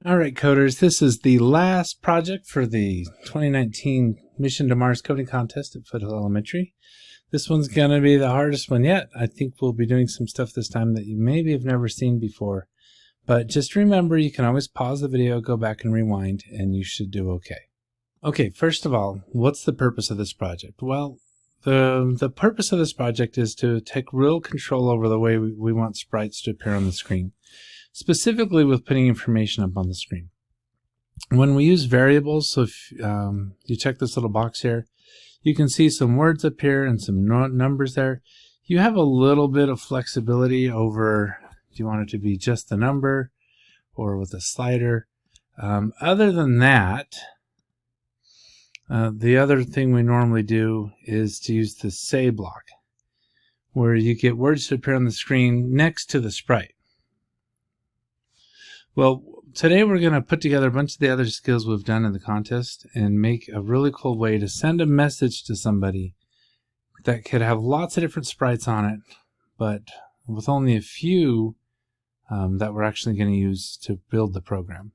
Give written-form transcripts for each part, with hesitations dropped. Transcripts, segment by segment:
Alright coders, this is the last project for the 2019 Mission to Mars Coding Contest at Foothill Elementary. This one's going to be the hardest one yet. I think we'll be doing some stuff this time that you maybe have never seen before. But just remember, you can always pause the video, go back and rewind, and you should do okay. Okay, first of all, what's the purpose of this project? Well, the purpose of this project is to take real control over the way we want sprites to appear on the screen. Specifically with putting information up on the screen. When we use variables, so if you check this little box here, you can see some words up here and some numbers there. You have a little bit of flexibility over, do you want it to be just a number or with a slider? Other than that, the other thing we normally do is to use the say block, where you get words to appear on the screen next to the sprite. Well, today we're going to put together a bunch of the other skills we've done in the contest and make a really cool way to send a message to somebody that could have lots of different sprites on it, but with only a few that we're actually going to use to build the program.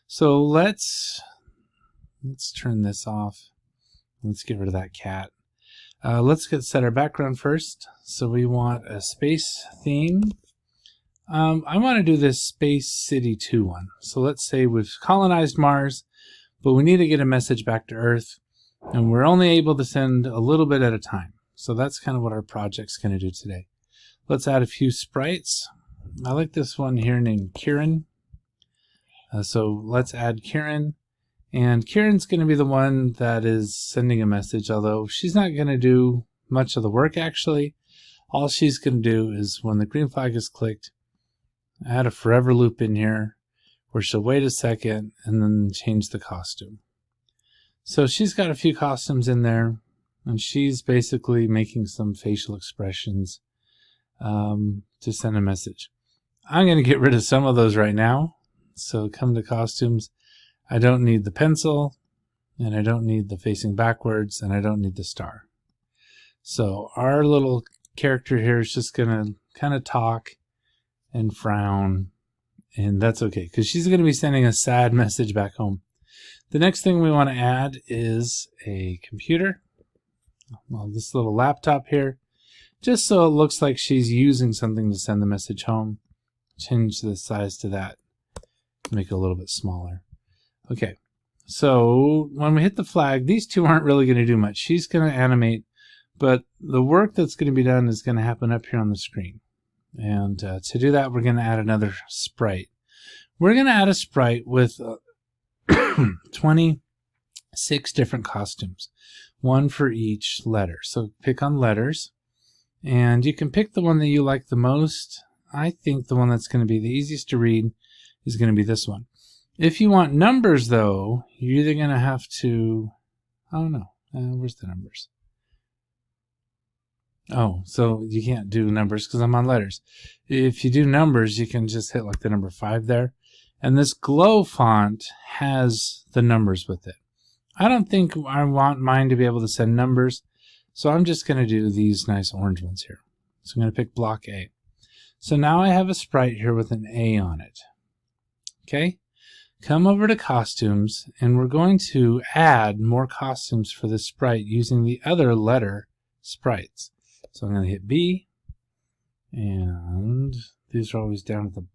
So let's turn this off. Let's get rid of that cat. Let's set our background first. So we want a space theme. I want to do this Space City 2 one. So let's say we've colonized Mars, but we need to get a message back to Earth, and we're only able to send a little bit at a time. So that's kind of what our project's going to do today. Let's add a few sprites. I like this one here named Kieran. So let's add Kieran. And Kieran's going to be the one that is sending a message, although she's not going to do much of the work actually. All she's going to do is when the green flag is clicked, add a forever loop in here where she'll wait a second and then change the costume. So she's got a few costumes in there, and she's basically making some facial expressions to send a message. I'm going to get rid of some of those right now. So come to costumes. I don't need the pencil, and I don't need the facing backwards, and I don't need the star. So our little character here is just going to kind of talk and frown, and that's okay because she's going to be sending a sad message back home. The next thing we want to add is a computer, well, this little laptop here, just so it looks like she's using something to send the message home. Change the size to that, make it a little bit smaller. Okay, so when we hit the flag, these two aren't really going to do much. She's going to animate, but the work that's going to be done is going to happen up here on the screen. And to do that, we're going to add another sprite. We're going to add a sprite with 26 different costumes, one for each letter. So pick on letters, and you can pick the one that you like the most. I think the one that's going to be the easiest to read is going to be this one. If you want numbers, though, you're either going to have to, oh no, where's the numbers? Oh, so you can't do numbers because I'm on letters. If you do numbers, you can just hit like the number 5 there. And this glow font has the numbers with it. I don't think I want mine to be able to send numbers, so I'm just going to do these nice orange ones here. So I'm going to pick block A. So now I have a sprite here with an A on it. Okay? Come over to costumes, and we're going to add more costumes for this sprite using the other letter sprites. So I'm going to hit B, and these are always down at the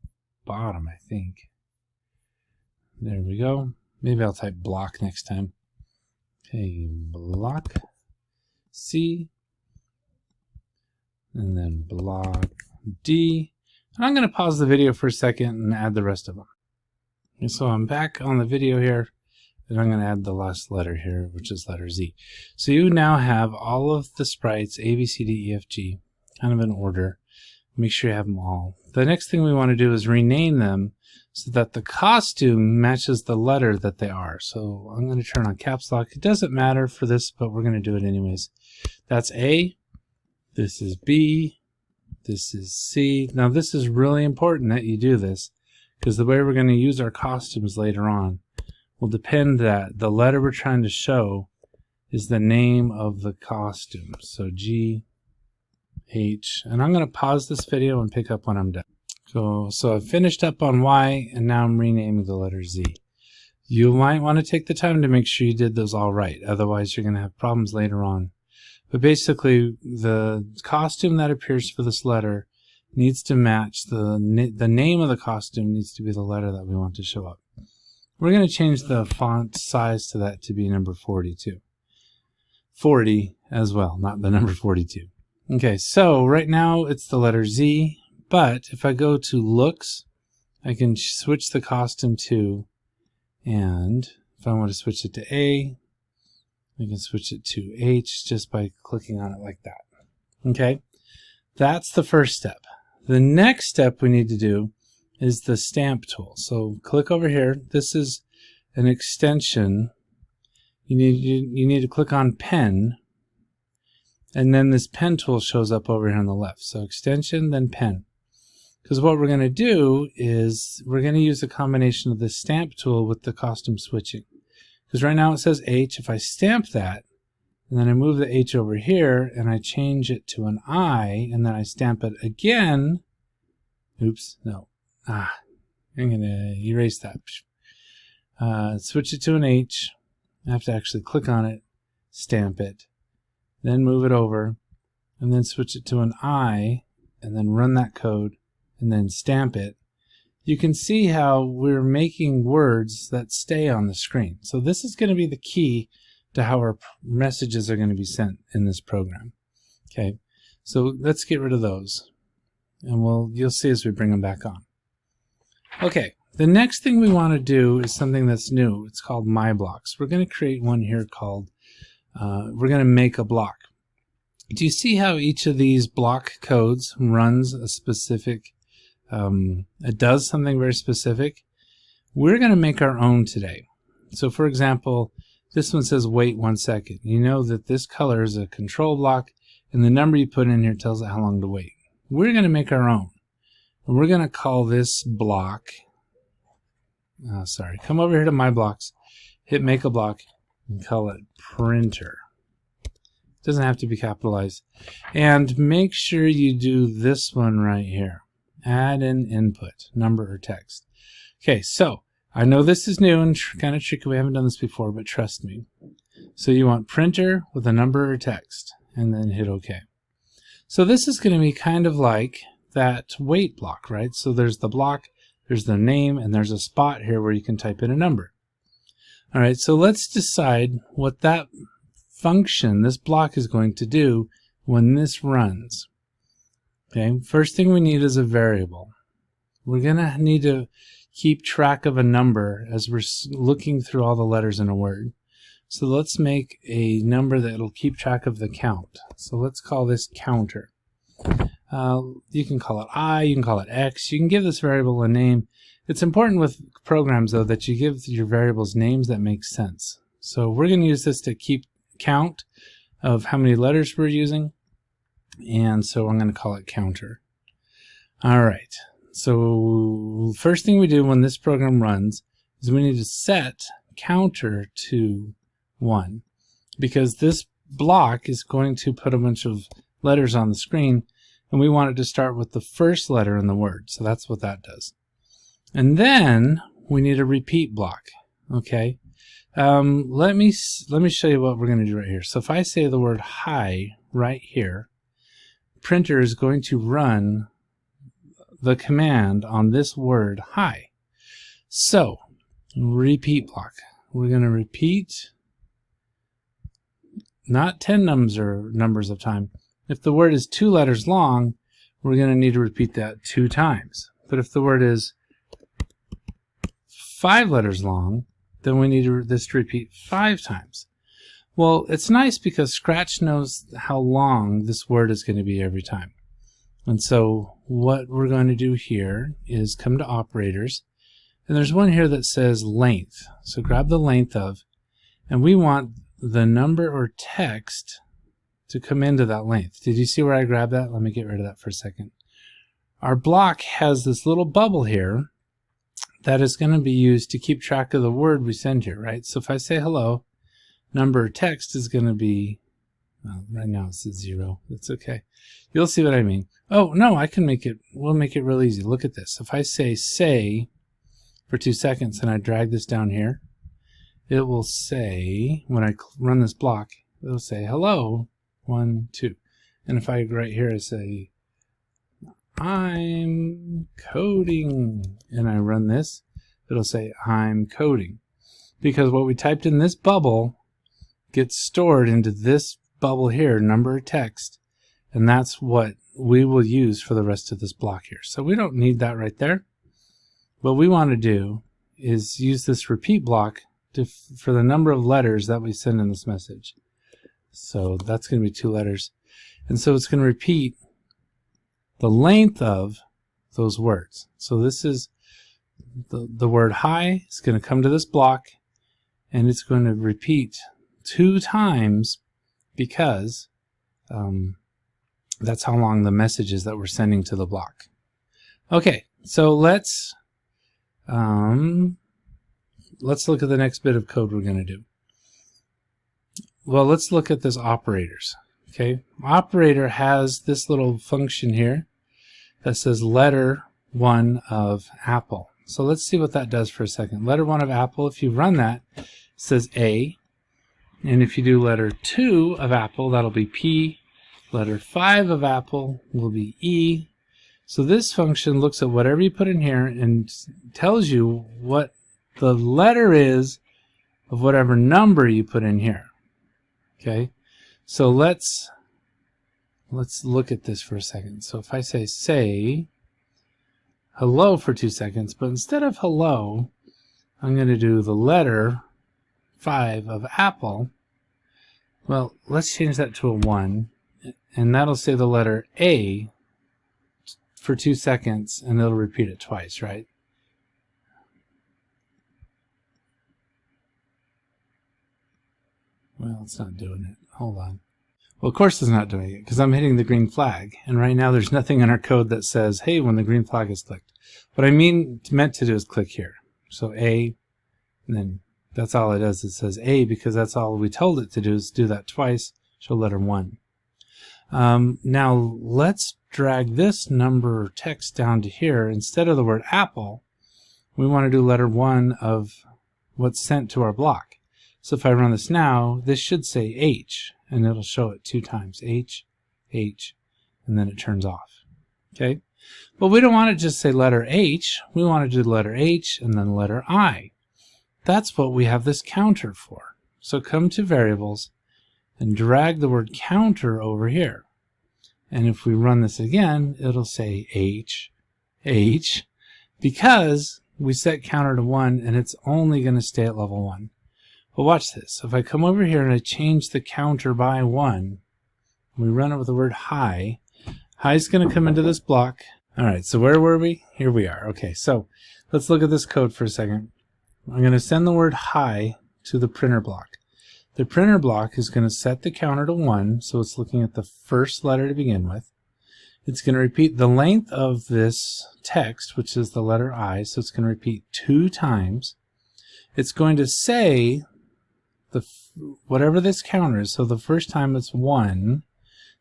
bottom, I think. There we go. Maybe I'll type block next time. Okay, block C, and then block D. And I'm going to pause the video for a second and add the rest of them. Okay, so I'm back on the video here. And I'm going to add the last letter here, which is letter Z. So you now have all of the sprites, A, B, C, D, E, F, G, kind of in order. Make sure you have them all. The next thing we want to do is rename them so that the costume matches the letter that they are. So I'm going to turn on caps lock. It doesn't matter for this, but we're going to do it anyways. That's A. This is B. This is C. Now this is really important that you do this because the way we're going to use our costumes later on will depend that the letter we're trying to show is the name of the costume. So G, H, and I'm going to pause this video and pick up when I'm done. So I've finished up on Y, and now I'm renaming the letter Z. You might want to take the time to make sure you did those all right. Otherwise, you're going to have problems later on. But basically, the costume that appears for this letter needs to match the name of the costume needs to be the letter that we want to show up. We're going to change the font size to that to be number 42. 40 as well, not the number 42. Okay, so right now it's the letter Z, but if I go to looks, I can switch the costume to, and if I want to switch it to A, I can switch it to H just by clicking on it like that. Okay, that's the first step. The next step we need to do is the stamp tool. So click over here. This is an extension. You need to click on pen, and then this pen tool shows up over here on the left. So extension, then pen. Because what we're going to do is we're going to use a combination of the stamp tool with the costume switching. Because right now it says H. If I stamp that, and then I move the H over here, and I change it to an I, and then I stamp it again. Oops, no. I'm going to erase that. Switch it to an H. I have to actually click on it, stamp it, then move it over, and then switch it to an I, and then run that code, and then stamp it. You can see how we're making words that stay on the screen. So this is going to be the key to how our messages are going to be sent in this program. Okay, so let's get rid of those, and you'll see as we bring them back on. Okay, the next thing we want to do is something that's new. It's called My Blocks. We're going to create one here called, we're going to make a block. Do you see how each of these block codes runs a specific, it does something very specific? We're going to make our own today. So for example, this one says wait 1 second. You know that this color is a control block, and the number you put in here tells it how long to wait. We're going to make our own. And we're going to call this block, come over here to My Blocks, hit make a block, and call it printer. It doesn't have to be capitalized. And make sure you do this one right here. Add an input, number or text. Okay, so I know this is new and kind of tricky. We haven't done this before, but trust me. So you want printer with a number or text, and then hit OK. So this is going to be kind of like that wait block, right? So there's the block, there's the name, and there's a spot here where you can type in a number. All right, so let's decide what that function, this block, is going to do when this runs. Okay, first thing we need is a variable. We're going to need to keep track of a number as we're looking through all the letters in a word. So let's make a number that will keep track of the count. So let's call this counter. You can call it I, you can call it X, you can give this variable a name. It's important with programs, though, that you give your variables names that make sense. So we're going to use this to keep count of how many letters we're using, and so I'm going to call it counter. All right, so first thing we do when this program runs is we need to set counter to 1, because this block is going to put a bunch of letters on the screen, and we want it to start with the first letter in the word. So that's what that does. And then we need a repeat block. Okay. Let me show you what we're going to do right here. So if I say the word hi right here, printer is going to run the command on this word hi. So repeat block. We're going to repeat not 10 numbers of time. If the word is 2 letters long, we're going to need to repeat that 2 times. But if the word is 5 letters long, then we need this to repeat 5 times. Well, it's nice because Scratch knows how long this word is going to be every time. And so what we're going to do here is come to operators, and there's one here that says length. So grab the length of, and we want the number or text to come into that length. Did you see where I grabbed that? Let me get rid of that for a second. Our block has this little bubble here that is going to be used to keep track of the word we send here, right? So if I say hello, number or text is going to be Well, right now it's at 0. That's okay. You'll see what I mean. Oh, no, I can make it, we'll make it real easy. Look at this. If I say for 2 seconds and I drag this down here, it will say, when I run this block, it'll say hello, 1, 2. And if I right here, I say, I'm coding, and I run this, it'll say, I'm coding. Because what we typed in this bubble gets stored into this bubble here, number of text, and that's what we will use for the rest of this block here. So we don't need that right there. What we want to do is use this repeat block for the number of letters that we send in this message. So that's going to be 2 letters. And so it's going to repeat the length of those words. So this is the word hi is going to come to this block, and it's going to repeat 2 times because that's how long the message is that we're sending to the block. Okay, so let's look at the next bit of code we're going to do. Well, let's look at this operators. Okay, operator has this little function here that says letter 1 of apple. So let's see what that does for a second. Letter 1 of apple, if you run that, it says A. And if you do letter 2 of apple, that'll be P. Letter 5 of apple will be E. So this function looks at whatever you put in here and tells you what the letter is of whatever number you put in here. Okay, so let's look at this for a second. So if I say hello for 2 seconds, but instead of hello, I'm going to do the letter 5 of apple. Well, let's change that to a 1, and that'll say the letter A for 2 seconds, and it'll repeat it twice, right? Well, it's not doing it. Hold on. Well, of course it's not doing it, because I'm hitting the green flag, and right now there's nothing in our code that says, hey, when the green flag is clicked. What I meant to do is click here. So A, and then that's all it does. It says A because that's all we told it to do, is do that twice, show letter 1. Now let's drag this number or text down to here. Instead of the word apple, we want to do letter 1 of what's sent to our block. So if I run this now, this should say H, and it'll show it 2 times. H, H, and then it turns off. Okay? But we don't want to just say letter H. We want to do letter H and then letter I. That's what we have this counter for. So come to variables and drag the word counter over here. And if we run this again, it'll say H, H, because we set counter to 1 and it's only going to stay at level 1. But watch this. If I come over here and I change the counter by 1, we run it with the word hi. Hi is going to come into this block. All right, so where were we? Here we are. Okay, so let's look at this code for a second. I'm going to send the word hi to the printer block. The printer block is going to set the counter to 1, so it's looking at the first letter to begin with. It's going to repeat the length of this text, which is the letter I, so it's going to repeat 2 times. It's going to say whatever this counter is, so the first time it's 1,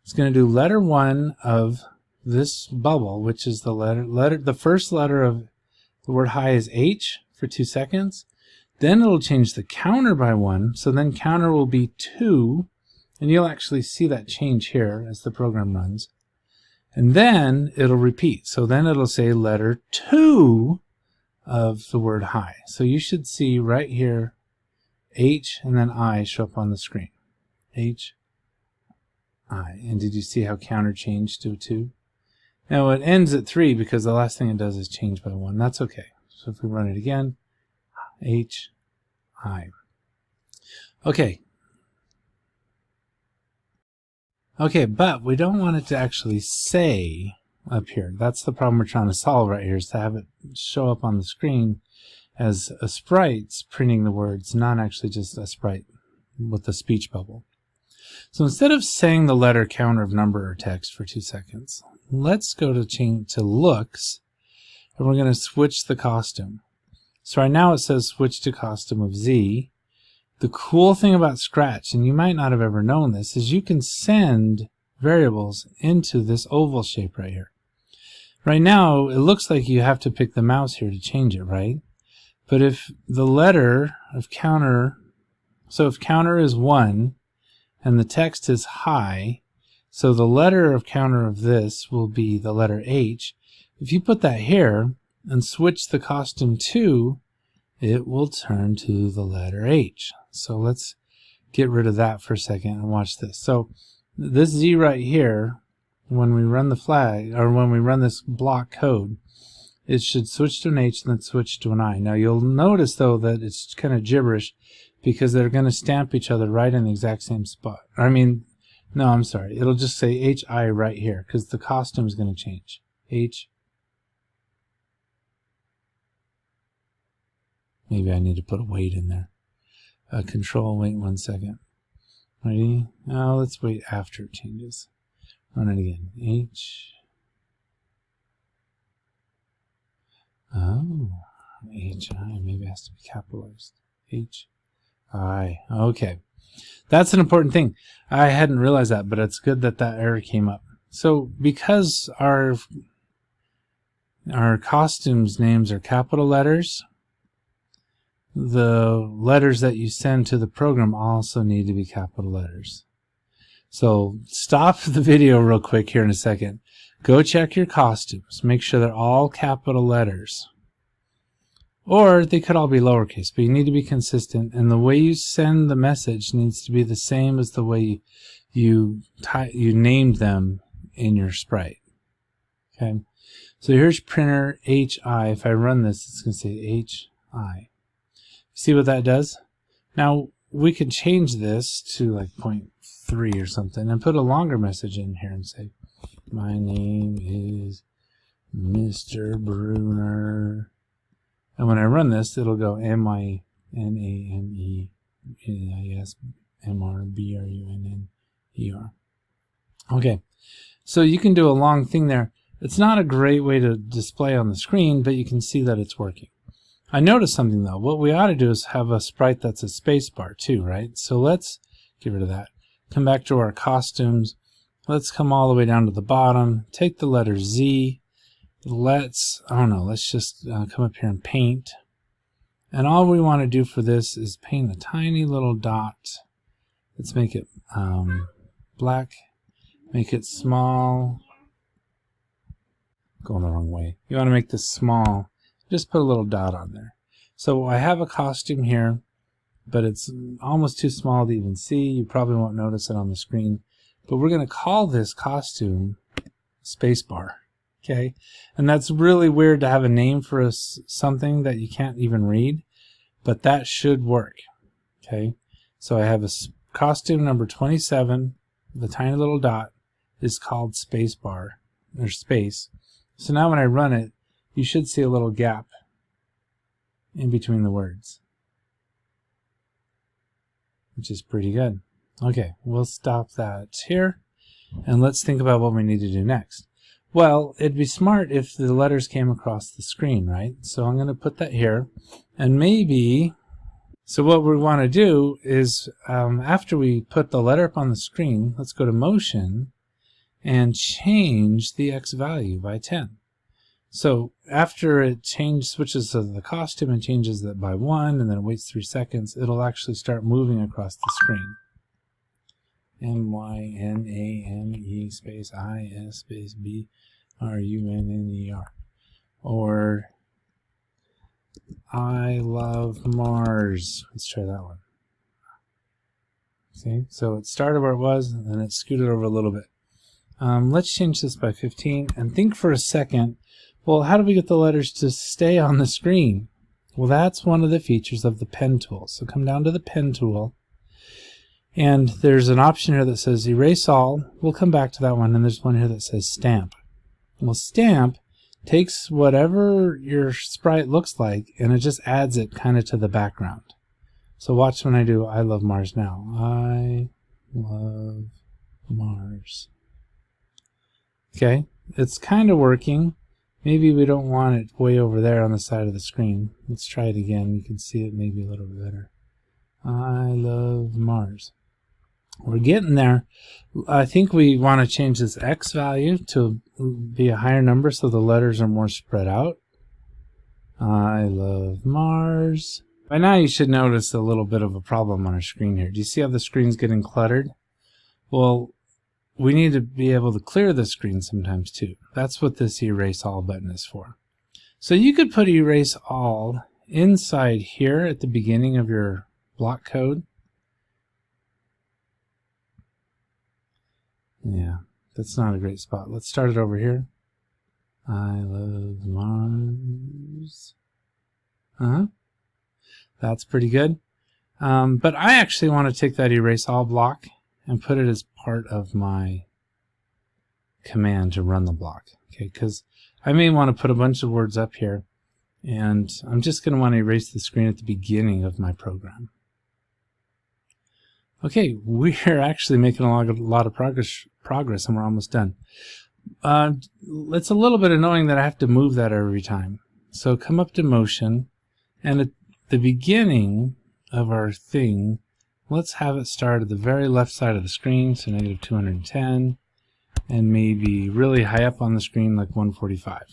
it's going to do letter 1 of this bubble, which is the first letter of the word hi is H for 2 seconds. Then it'll change the counter by 1, so then counter will be 2, and you'll actually see that change here as the program runs. And then it'll repeat, so then it'll say letter 2 of the word hi. So you should see right here H and then I show up on the screen. H, I. And did you see how counter changed to 2? Now it ends at 3 because the last thing it does is change by 1. That's okay. So if we run it again, H, I. Okay. Okay, but we don't want it to actually say up here. That's the problem we're trying to solve right here, is to have it show up on the screen as a sprite printing the words, not actually just a sprite with a speech bubble. So instead of saying the letter counter of number or text for 2 seconds, let's go to looks, and we're going to switch the costume. So right now it says switch to costume of Z. The cool thing about Scratch, and you might not have ever known this, is you can send variables into this oval shape right here. Right now, it looks like you have to pick the mouse here to change it, right? But if the letter of counter, so if counter is 1 and the text is high, so the letter of counter of this will be the letter H. If you put that here and switch the costume to, it will turn to the letter H. So let's get rid of that for a second and watch this. So this Z right here, when we run the flag, or when we run this block code, it should switch to an H and then switch to an I. Now you'll notice though that it's kind of gibberish because they're going to stamp each other right in the exact same spot. I mean, no, I'm sorry. It'll just say HI right here because the costume is going to change. H. Maybe I need to put a wait in there. Control, wait 1 second. Ready? Now let's wait after it changes. Run it again. H. Oh, HI. Maybe it has to be capitalized. HI. Okay. That's an important thing. I hadn't realized that, but it's good that that error came up. So because our costumes names are capital letters, the letters that you send to the program also need to be capital letters. So stop the video real quick here in a second. Go check your costumes. Make sure they're all capital letters. Or they could all be lowercase, but you need to be consistent. And the way you send the message needs to be the same as the way you named them in your sprite. Okay. So here's printer HI. If I run this, it's going to say HI. See what that does? Now we can change this to like 0.3 or something and put a longer message in here and say, my name is Mr. Bruner. And when I run this, it'll go MINAMEISMRBRUNNER. Okay, so you can do a long thing there. It's not a great way to display on the screen, but you can see that it's working. I noticed something though. What we ought to do is have a sprite that's a space bar too, right? So let's get rid of that. Come back to our costumes. Let's come all the way down to the bottom. Take the letter Z. Let's just come up here and paint. And all we want to do for this is paint a tiny little dot. Let's make it black. Make it small. Going the wrong way. You want to make this small. Just put a little dot on there. So I have a costume here, but it's almost too small to even see. You probably won't notice it on the screen. But we're going to call this costume spacebar. Okay, and that's really weird to have a name for something that you can't even read, but that should work. Okay, so I have a costume number 27. The tiny little dot is called spacebar, or space. So now when I run it, you should see a little gap in between the words, which is pretty good. Okay, we'll stop that here, and let's think about what we need to do next. Well, it'd be smart if the letters came across the screen, right? So I'm going to put that here. And maybe, so what we want to do is, after we put the letter up on the screen, let's go to motion and change the X value by 10. So after it switches to the costume and changes that by 1, and then it waits 3 seconds, it'll actually start moving across the screen. MYNAME space IS space BRUNNER, or I love Mars. Let's try that one. See, so it started where it was and then it scooted over a little bit. Let's change this by 15 and think for a second, well, how do we get the letters to stay on the screen? Well, that's one of the features of the pen tool. So come down to the pen tool. And there's an option here that says erase all. We'll come back to that one. And there's one here that says stamp. Well, stamp takes whatever your sprite looks like and it just adds it kind of to the background. So watch when I do I love Mars now. I love Mars. Okay, it's kind of working. Maybe we don't want it way over there on the side of the screen. Let's try it again. You can see it maybe a little bit better. I love Mars. We're getting there. I think we want to change this X value to be a higher number so the letters are more spread out. I love Mars. By now you should notice a little bit of a problem on our screen here. Do you see how the screen's getting cluttered? Well, we need to be able to clear the screen sometimes too. That's what this Erase All button is for. So you could put Erase All inside here at the beginning of your block code. Yeah, that's not a great spot. Let's start it over here. I love Mars. That's pretty good. But I actually want to take that Erase All block and put it as part of my command to run the block. Okay, because I may want to put a bunch of words up here, and I'm just going to want to erase the screen at the beginning of my program. Okay, we're actually making a lot of progress, and we're almost done. It's a little bit annoying that I have to move that every time. So come up to Motion, and at the beginning of our thing, let's have it start at the very left side of the screen, so negative 210, and maybe really high up on the screen, like 145.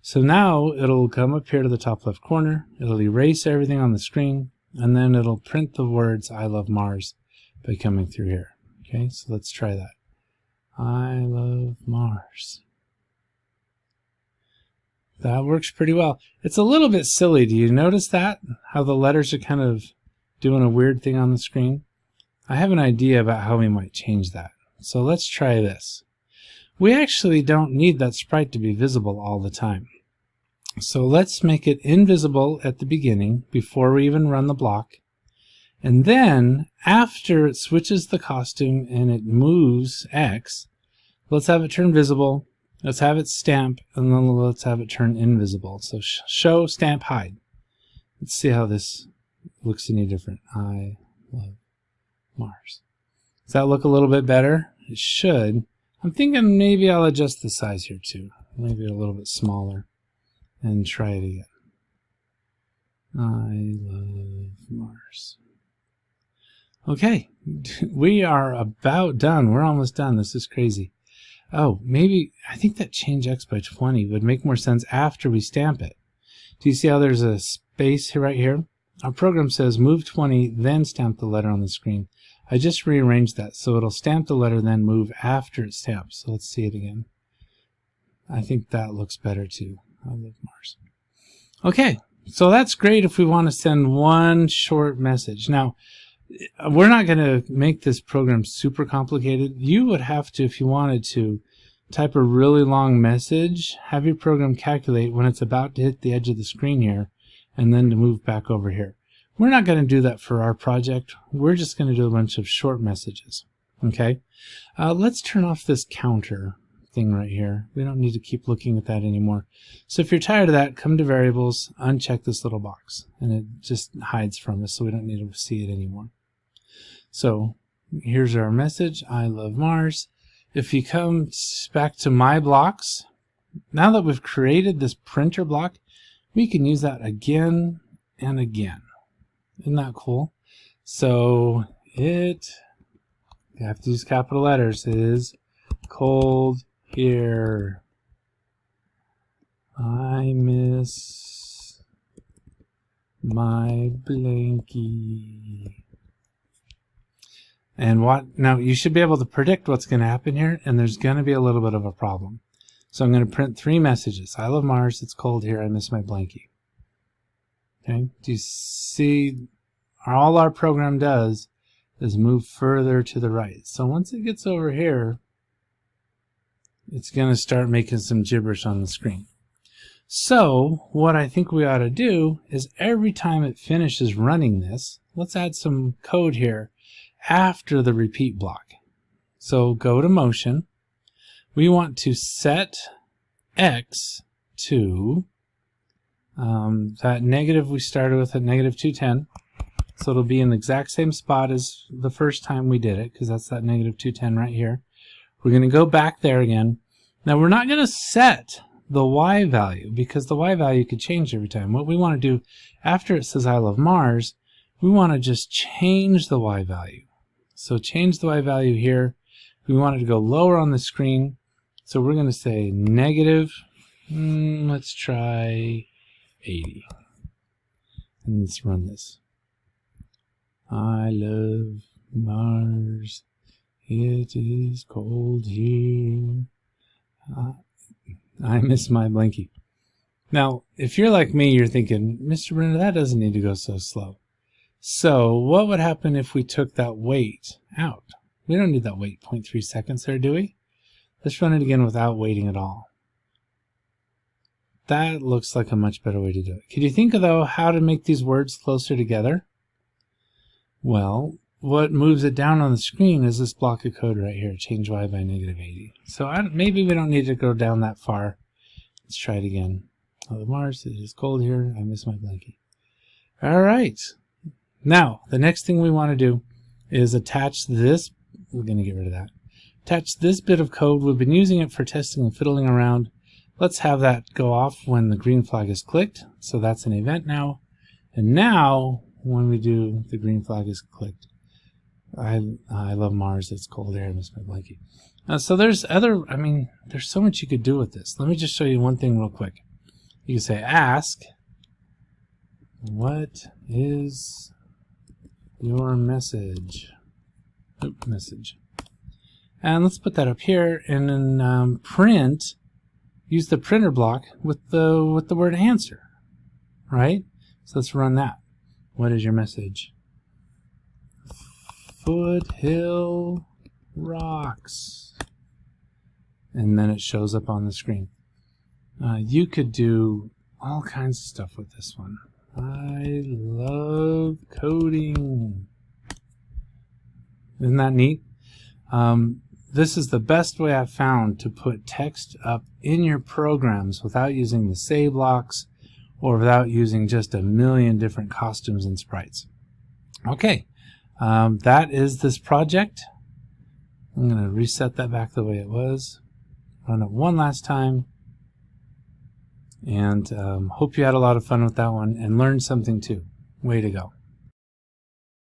So now it'll come up here to the top left corner, it'll erase everything on the screen, and then it'll print the words I love Mars by coming through here. Okay, so let's try that. I love Mars. That works pretty well. It's a little bit silly. Do you notice that? How the letters are kind of doing a weird thing on the screen? I have an idea about how we might change that. So let's try this. We actually don't need that sprite to be visible all the time. So let's make it invisible at the beginning before we even run the block. And then after it switches the costume and it moves X, let's have it turn visible. Let's have it stamp, and then let's have it turn invisible. So show, stamp, hide. Let's see how this looks any different. I love Mars. Does that look a little bit better? It should. I'm thinking maybe I'll adjust the size here too. Maybe a little bit smaller. And try it again. I love Mars. Okay, we are about done. We're almost done. This is crazy. Oh, maybe, I think that change X by 20 would make more sense after we stamp it. Do you see how there's a space here, right here? Our program says move 20, then stamp the letter on the screen. I just rearranged that, so it'll stamp the letter, then move after it stamps. So let's see it again. I think that looks better too. I love Mars. Okay, so that's great if we want to send one short message. Now, we're not going to make this program super complicated. You would have to, if you wanted to, type a really long message, have your program calculate when it's about to hit the edge of the screen here, and then to move back over here. We're not going to do that for our project. We're just going to do a bunch of short messages. Okay? Let's turn off this counter thing right here. We don't need to keep looking at that anymore. So if you're tired of that, come to Variables, uncheck this little box, and it just hides from us, so we don't need to see it anymore. So here's our message, I love Mars. If you come back to My Blocks, now that we've created this printer block, we can use that again and again. Isn't that cool? So you have to use capital letters, is cold here. I miss my blankie. And now you should be able to predict what's going to happen here, and there's going to be a little bit of a problem. So I'm going to print 3 messages. I love Mars, it's cold here, I miss my blankie. Okay, do you see all our program does is move further to the right. So once it gets over here, it's going to start making some gibberish on the screen. So what I think we ought to do is every time it finishes running this, let's add some code here after the repeat block. So go to Motion. We want to set X to that negative we started with at negative 210. So it'll be in the exact same spot as the first time we did it, because that's that negative 210 right here. We're going to go back there again. Now we're not going to set the Y value, because the Y value could change every time. What we want to do after it says I love Mars, we want to just change the Y value. So change the Y value here. We want it to go lower on the screen. So we're going to say negative, let's try 80. And let's run this. I love Mars. It is cold here. I miss my blankie. Now, if you're like me, you're thinking, Mr. Brenner, that doesn't need to go so slow. So what would happen if we took that wait out? We don't need that wait 0.3 seconds there, do we? Let's run it again without waiting at all. That looks like a much better way to do it. Could you think, though, how to make these words closer together? Well, what moves it down on the screen is this block of code right here, change Y by negative 80. So maybe we don't need to go down that far. Let's try it again. Oh, Mars, it is cold here. I miss my blankie. All right. Now, the next thing we want to do is attach this. We're going to get rid of that. Attach this bit of code. We've been using it for testing and fiddling around. Let's have that go off when the green flag is clicked. So that's an event now. And now, when we do, the green flag is clicked. I love Mars. It's cold here. I miss my blankie. So there's there's so much you could do with this. Let me just show you one thing real quick. You can say ask, what is your message? Message. And let's put that up here, and then print. Use the printer block with the word answer, right? So let's run that. What is your message? Foothill rocks. And then it shows up on the screen. You could do all kinds of stuff with this one. I love coding. Isn't that neat? This is the best way I've found to put text up in your programs without using the say blocks or without using just a million different costumes and sprites. Okay, that is this project. I'm going to reset that back the way it was. Run it one last time. And hope you had a lot of fun with that one and learned something too. Way to go.